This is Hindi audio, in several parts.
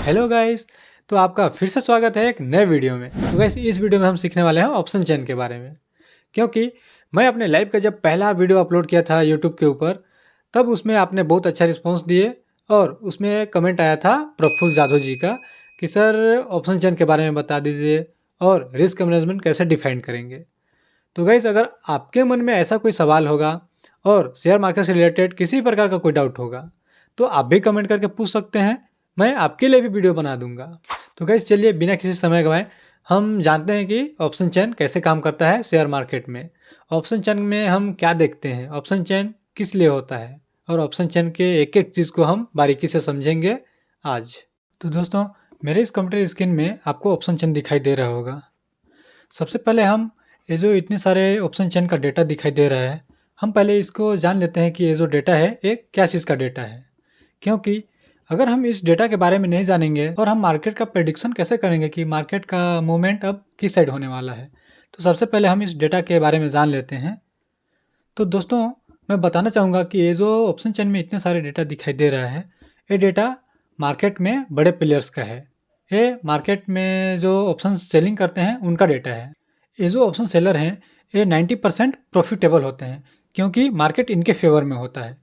Hello guys. तो आपका फिर से स्वागत है एक नए वीडियो में। तो गाइस इस वीडियो में हम सीखने वाले हैं ऑप्शन चेन के बारे में। क्योंकि मैं अपने लाइव का जब पहला वीडियो अपलोड किया था यूट्यूब के ऊपर, तब उसमें आपने बहुत अच्छा रिस्पांस दिए और उसमें कमेंट आया था प्रफुल्ल जाधव जी का कि सर ऑप्शन चेन के बारे में बता दीजिए और रिस्क मैनेजमेंट कैसे डिफाइन करेंगे। तो गाइस अगर आपके मन में ऐसा कोई सवाल होगा और शेयर मार्केट से रिलेटेड किसी प्रकार का कोई डाउट होगा तो आप भी कमेंट करके पूछ सकते हैं, मैं आपके लिए भी वीडियो बना दूंगा। तो गाइस चलिए बिना किसी समय गवाए हम जानते हैं कि ऑप्शन चेन कैसे काम करता है शेयर मार्केट में। ऑप्शन चेन में हम क्या देखते हैं, ऑप्शन चेन किस लिए होता है और ऑप्शन चेन के एक एक चीज़ को हम बारीकी से समझेंगे आज। तो दोस्तों मेरे इस कंप्यूटर स्क्रीन में आपको ऑप्शन चेन दिखाई दे रहा होगा। सबसे पहले हम ये जो इतने सारे ऑप्शन चेन का डेटा दिखाई दे रहा है, हम पहले इसको जान लेते हैं कि ये जो डेटा है ये क्या चीज़ का डेटा है। क्योंकि अगर हम इस डेटा के बारे में नहीं जानेंगे और हम मार्केट का प्रेडिक्शन कैसे करेंगे कि मार्केट का मूवमेंट अब किस साइड होने वाला है। तो सबसे पहले हम इस डेटा के बारे में जान लेते हैं। तो दोस्तों मैं बताना चाहूँगा कि ये जो ऑप्शन चेन में इतने सारे डेटा दिखाई दे रहा है, ये डेटा मार्केट में बड़े प्लेयर्स का है। ये मार्केट में जो ऑप्शन सेलिंग करते हैं उनका डेटा है। ये जो ऑप्शन सेलर हैं ये 90% प्रॉफिटेबल होते हैं क्योंकि मार्केट इनके फेवर में होता है।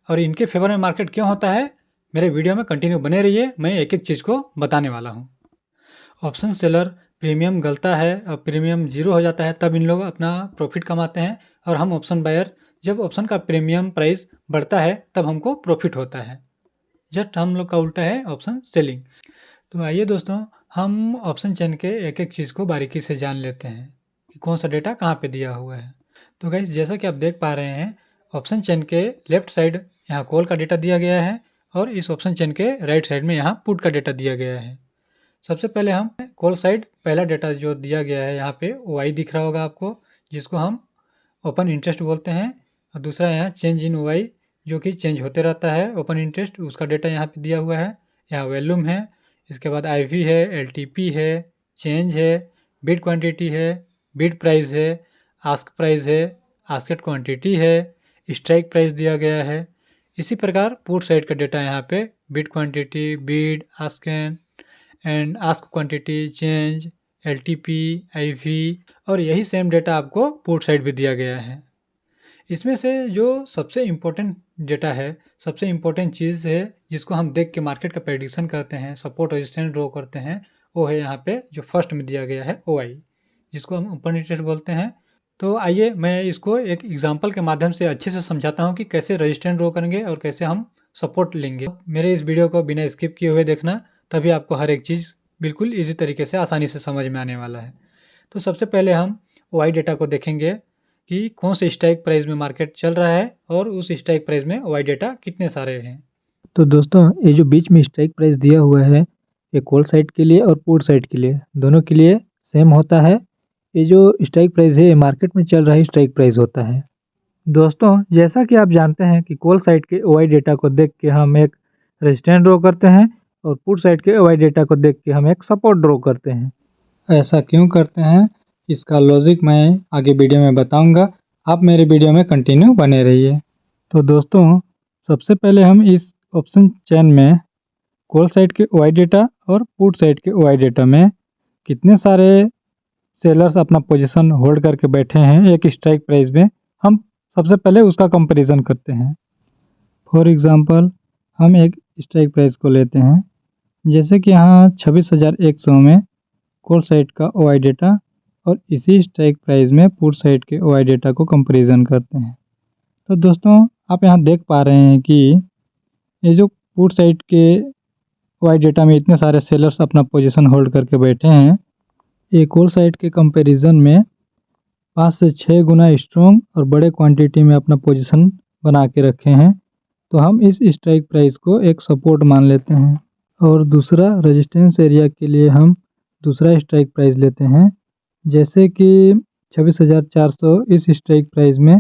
और इनके फेवर में मार्केट क्यों होता है, मेरे वीडियो में कंटिन्यू बने रहिए, मैं एक एक चीज़ को बताने वाला हूँ। ऑप्शन सेलर प्रीमियम गलता है और प्रीमियम जीरो हो जाता है तब इन लोग अपना प्रॉफिट कमाते हैं, और हम ऑप्शन बायर जब ऑप्शन का प्रीमियम प्राइस बढ़ता है तब हमको प्रॉफिट होता है। जस्ट हम लोग का उल्टा है ऑप्शन सेलिंग। तो आइए दोस्तों हम ऑप्शन चेन के एक एक चीज़ को बारीकी से जान लेते हैं कि कौन सा डेटा कहाँ पे दिया हुआ है। तो गाइस जैसा कि आप देख पा रहे हैं ऑप्शन चेन के लेफ्ट साइड यहाँ कॉल का डेटा दिया गया है और इस ऑप्शन चेन के राइट साइड में यहाँ पुट का डेटा दिया गया है। सबसे पहले हम कॉल साइड पहला डेटा जो दिया गया है यहाँ पे वाई दिख रहा होगा आपको, जिसको हम ओपन इंटरेस्ट बोलते हैं। और दूसरा यहाँ चेंज इन वाई जो कि चेंज होते रहता है ओपन इंटरेस्ट, उसका डेटा यहाँ पे दिया हुआ है। यहाँ वॉल्यूम है, इसके बाद आईवी है, एलटीपी है, चेंज है, बिड क्वांटिटी है, बिड प्राइस है, आस्क प्राइस है, आस्केड क्वांटिटी है, स्ट्राइक प्राइस दिया गया है। इसी प्रकार पुट साइड का डेटा यहाँ पे bid quantity, bid, ask and ask quantity, change, LTP, IV, और यही सेम डेटा आपको पुट साइड भी दिया गया है। इसमें से जो सबसे इम्पोर्टेंट डेटा है, सबसे इम्पोर्टेंट चीज़ है जिसको हम देख के मार्केट का प्रेडिक्शन करते हैं, सपोर्ट रेजिस्टेंस ड्रॉ करते हैं, वो है यहाँ पे जो फर्स्ट में दिया गया है ओ आई, जिसको हम ओपन इंटरेस्ट बोलते हैं। तो आइए मैं इसको एक एग्जांपल के माध्यम से अच्छे से समझाता हूँ कि कैसे रेजिस्टेंस ड्रॉ करेंगे और कैसे हम सपोर्ट लेंगे। मेरे इस वीडियो को बिना स्किप किए हुए देखना, तभी आपको हर एक चीज़ बिल्कुल ईजी तरीके से आसानी से समझ में आने वाला है। तो सबसे पहले हम ओ आई डेटा को देखेंगे कि कौन से स्ट्राइक प्राइस में मार्केट चल रहा है और उस स्ट्राइक प्राइस में वाई डेटा कितने सारे हैं। तो दोस्तों ये जो बीच में स्ट्राइक प्राइस दिया हुआ है ये कॉल साइड के लिए और पुट साइड के लिए दोनों के लिए सेम होता है। ये जो स्ट्राइक प्राइस है ये मार्केट में चल रहा है स्ट्राइक प्राइस होता है। दोस्तों जैसा कि आप जानते हैं कि कॉल साइड के ओआई डेटा को देख के हम एक रेजिस्टेंस ड्रॉ करते हैं और पुट साइड के ओआई डेटा को देख के हम एक सपोर्ट ड्रॉ करते हैं। ऐसा क्यों करते हैं इसका लॉजिक मैं आगे वीडियो में बताऊंगा, आप मेरे वीडियो में कंटिन्यू बने रहिए। तो दोस्तों सबसे पहले हम इस ऑप्शन चेन में कॉल साइड के ओआई डेटा और पुट साइड के ओआई डेटा में कितने सारे सेलर्स अपना पोजीशन होल्ड करके बैठे हैं एक स्ट्राइक प्राइस में, हम सबसे पहले उसका कंपैरिजन करते हैं। फॉर एग्जांपल हम एक स्ट्राइक प्राइस को लेते हैं, जैसे कि यहाँ 26,100 में कॉल साइड का ओआई डेटा और इसी स्ट्राइक प्राइस में पुट साइड के ओआई डेटा को कंपैरिजन करते हैं। तो दोस्तों आप यहाँ देख पा रहे हैं कि ये जो पुट साइड के वाई डेटा में इतने सारे सेलर्स अपना पोजीशन होल्ड करके बैठे हैं, ये कॉल साइड के कंपैरिजन में 5 से 6 गुना स्ट्रॉन्ग और बड़े क्वांटिटी में अपना पोजीशन बना के रखे हैं। तो हम इस स्ट्राइक प्राइस को एक सपोर्ट मान लेते हैं और दूसरा रेजिस्टेंस एरिया के लिए हम दूसरा स्ट्राइक प्राइस लेते हैं, जैसे कि 26,400 इस स्ट्राइक प्राइस में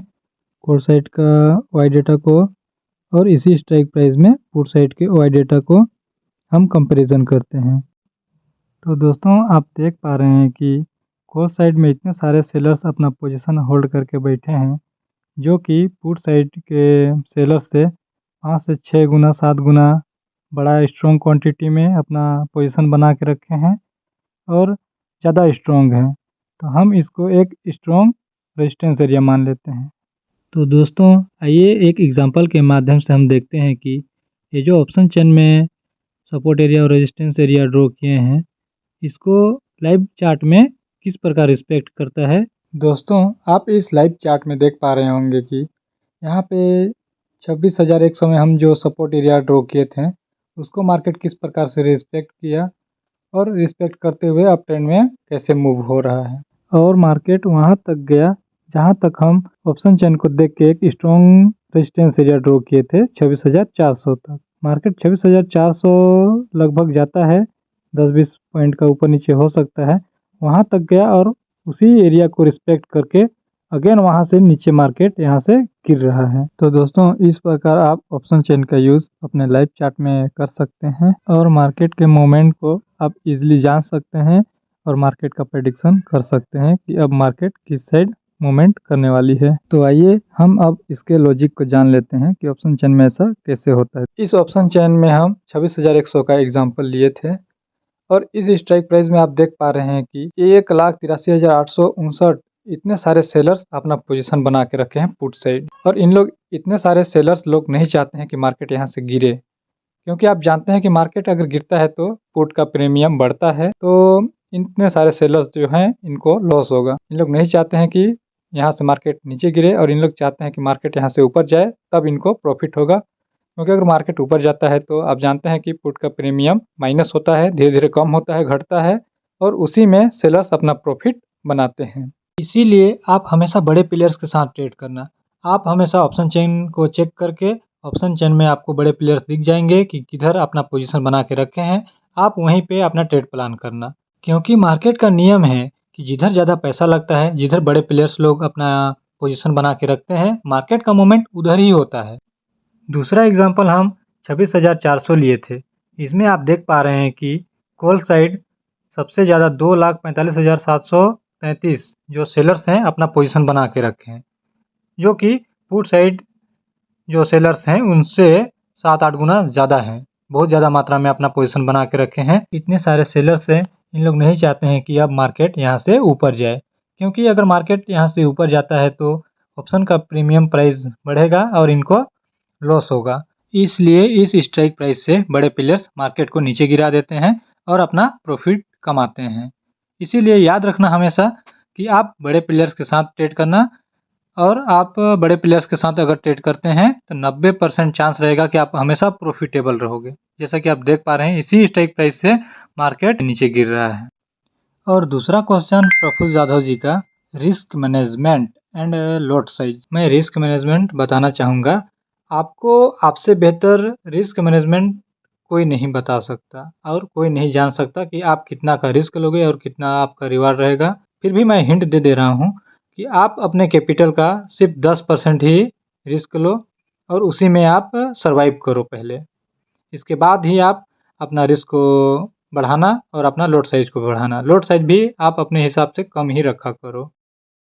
कॉल साइड का वाई डेटा को और इसी स्ट्राइक प्राइस में पुट साइड के वाई डेटा को हम कंपैरिजन करते हैं। तो दोस्तों आप देख पा रहे हैं कि कॉल साइड में इतने सारे सेलर्स अपना पोजीशन होल्ड करके बैठे हैं, जो कि पुट साइड के सेलर्स से 5 से 6 गुना 7 गुना बड़ा स्ट्रॉन्ग क्वांटिटी में अपना पोजीशन बना के रखे हैं और ज़्यादा स्ट्रॉन्ग है, तो हम इसको एक स्ट्रॉन्ग रेजिस्टेंस एरिया मान लेते हैं। तो दोस्तों आइए एक एग्जांपल के माध्यम से हम देखते हैं कि ये जो ऑप्शन चेन में सपोर्ट एरिया और रेजिस्टेंस एरिया ड्रॉ किए हैं, इसको लाइव चार्ट में किस प्रकार रिस्पेक्ट करता है। दोस्तों आप इस लाइव चार्ट में देख पा रहे होंगे कि यहाँ पे 26,100 में हम जो सपोर्ट एरिया ड्रॉ किए थे उसको मार्केट किस प्रकार से रिस्पेक्ट किया और रिस्पेक्ट करते हुए अप ट्रेंड में कैसे मूव हो रहा है। और मार्केट वहां तक गया जहां तक हम ऑप्शन चेन को देख के एक स्ट्रॉन्ग रेजिस्टेंस एरिया ड्रॉ किए थे 26,400 तक। मार्केट 26,400 लगभग जाता है, 10-20 पॉइंट का ऊपर नीचे हो सकता है, वहां तक गया और उसी एरिया को रिस्पेक्ट करके अगेन वहां से नीचे मार्केट यहां से गिर रहा है। तो दोस्तों इस प्रकार आप ऑप्शन चेन का यूज अपने लाइव चार्ट में कर सकते हैं और मार्केट के मोमेंट को आप इजीली जान सकते हैं और मार्केट का प्रेडिक्शन कर सकते हैं कि अब मार्केट किस साइड मूवमेंट करने वाली है। तो आइए हम अब इसके लॉजिक को जान लेते हैं कि ऑप्शन चेन में ऐसा कैसे होता है। इस ऑप्शन चेन में हम 26,100 का एग्जांपल लिए थे और इस स्ट्राइक प्राइस में आप देख पा रहे हैं कि 1,83,859 इतने सारे सेलर्स अपना पोजीशन बना के रखे हैं पुट साइड, और इन लोग इतने सारे सेलर्स लोग नहीं चाहते हैं कि मार्केट यहाँ से गिरे, क्योंकि आप जानते हैं कि मार्केट अगर गिरता है तो पुट का प्रीमियम बढ़ता है, तो इतने सारे सेलर्स जो हैं इनको लॉस होगा। इन लोग नहीं चाहते हैं कि यहाँ से मार्केट नीचे गिरे और इन लोग चाहते हैं कि मार्केट यहाँ से ऊपर जाए, तब इनको प्रॉफिट होगा। क्योंकि अगर मार्केट ऊपर जाता है तो आप जानते हैं कि पुट का प्रीमियम माइनस होता है, धीरे धीरे कम होता है, घटता है, और उसी में सेलर्स अपना प्रॉफिट बनाते हैं। इसीलिए आप हमेशा बड़े प्लेयर्स के साथ ट्रेड करना। आप हमेशा ऑप्शन चेन को चेक करके ऑप्शन चेन में आपको बड़े प्लेयर्स दिख जाएंगे कि किधर अपना पोजीशन बना के रखे हैं, आप वहीं पे अपना ट्रेड प्लान करना। क्योंकि मार्केट का नियम है कि जिधर ज़्यादा पैसा लगता है, जिधर बड़े प्लेयर्स लोग अपना पोजीशन बना के रखते हैं, मार्केट का मूवमेंट उधर ही होता है। दूसरा एग्जांपल हम 26,400 लिए थे। इसमें आप देख पा रहे हैं कि कॉल साइड सबसे ज़्यादा 2,45,733 जो सेलर्स हैं अपना पोजीशन बना के रखे हैं, जो कि पुट साइड जो सेलर्स हैं उनसे 7-8 गुना ज़्यादा हैं। बहुत ज़्यादा मात्रा में अपना पोजीशन बना के रखे हैं। इतने सारे सेलर्स हैं, इन लोग नहीं चाहते हैं कि अब मार्केट यहाँ से ऊपर जाए, क्योंकि अगर मार्केट यहाँ से ऊपर जाता है तो ऑप्शन का प्रीमियम प्राइस बढ़ेगा और इनको लॉस होगा। इसलिए इस स्ट्राइक प्राइस से बड़े प्लेयर्स मार्केट को नीचे गिरा देते हैं और अपना प्रॉफिट कमाते हैं। इसीलिए याद रखना हमेशा कि आप बड़े प्लेयर्स के साथ ट्रेड करना, और आप बड़े प्लेयर्स के साथ अगर ट्रेड करते हैं तो 90% चांस रहेगा कि आप हमेशा प्रॉफिटेबल रहोगे। जैसा कि आप देख पा रहे हैं इसी स्ट्राइक प्राइस से मार्केट नीचे गिर रहा है। और दूसरा क्वेश्चन प्रफुल्ल जाधव जी का, risk management and lot size. मैं रिस्क मैनेजमेंट बताना चाहूँगा। आपको आपसे बेहतर रिस्क मैनेजमेंट कोई नहीं बता सकता और कोई नहीं जान सकता कि आप कितना का रिस्क लोगे और कितना आपका रिवार्ड रहेगा। फिर भी मैं हिंट दे रहा हूँ कि आप अपने कैपिटल का सिर्फ 10% ही रिस्क लो और उसी में आप सरवाइव करो पहले। इसके बाद ही आप अपना रिस्क को बढ़ाना और अपना लॉट साइज को बढ़ाना। लॉट साइज भी आप अपने हिसाब से कम ही रखा करो।